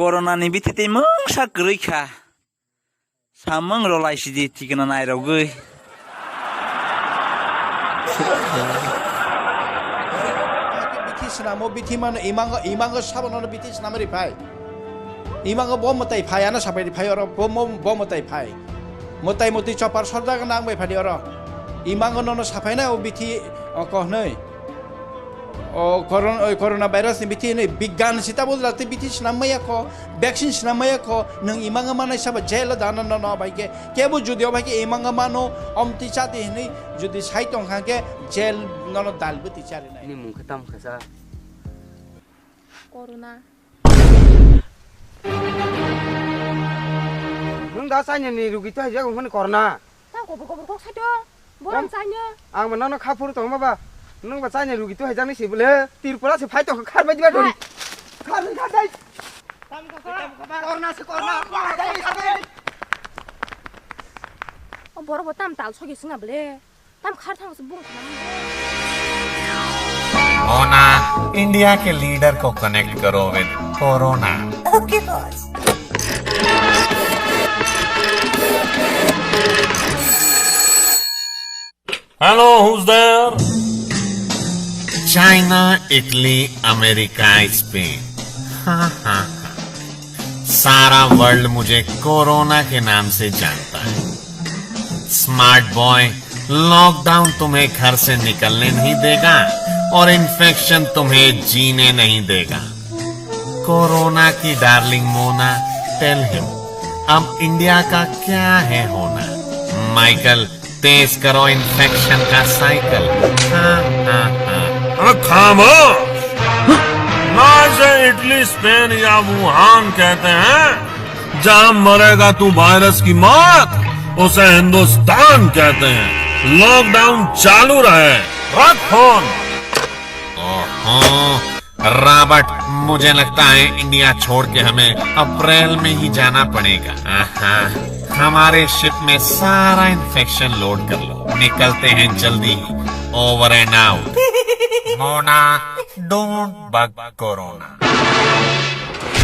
Corona ni biti mung sa gerika. Sameng rolai sidi tikena nai rogui. Biti senamo biti mana imang sabana biti senamari pai. Imang bom matai pai ana sapai pai ora bom matai pai. Motai moti chopar sarda ka nang bai pai ora. Imang no sapai na biti ko nei. O corona virus ni biti ni bigan sita bol lati biti senamaya ko vaccine senamaya ko nang imang mana sab jail dana no bai ke bu judio bai ke imang mano omti chati ni judi saitong kha ke jail no dal buti chari nai. Ni mung khatam khasa. Corona. Nung da sanya ni rugi tu aja kau corona. Tang kobor kok saja. Boram sanya. Ang mana khapur tu maba. Nung ba sanya rugi tu aja ni sibule tirpura se fight tu khar ba diba dori. Khar dai. Corona se corona. Boro botam tal sogi singa bele. Tam khar thang se bung khana. Mona India के leader को connect करो with corona. Okay boss. Hello who's there? China, Italy, America, Spain. हाँ। सारा world मुझे corona के नाम से जानता है। स्मार्ट बॉय, लॉकडाउन तुम्हें घर से निकलने नहीं देगा और इन्फेक्शन तुम्हें जीने नहीं देगा। कोरोना की डार्लिंग मोना, टेल हिम अब इंडिया का क्या है होना। माइकल, तेज करो इन्फेक्शन का साइकिल। हाँ। खामोश! ना इसे इटली, स्पेन या वुहान कहते हैं। जहां मरेगा तू वायरस की मौत, उसे हिंदुस्तान कहते हैं। लॉकडाउन चालू रहे। रख फोन। रॉबर्ट, मुझे लगता है इंडिया छोड़ के हमें अप्रैल में ही जाना पड़ेगा। हमारे शिप में सारा इन्फेक्शन लोड कर लो। निकलते हैं जल्दी। Over and out. Mona, don't bug corona.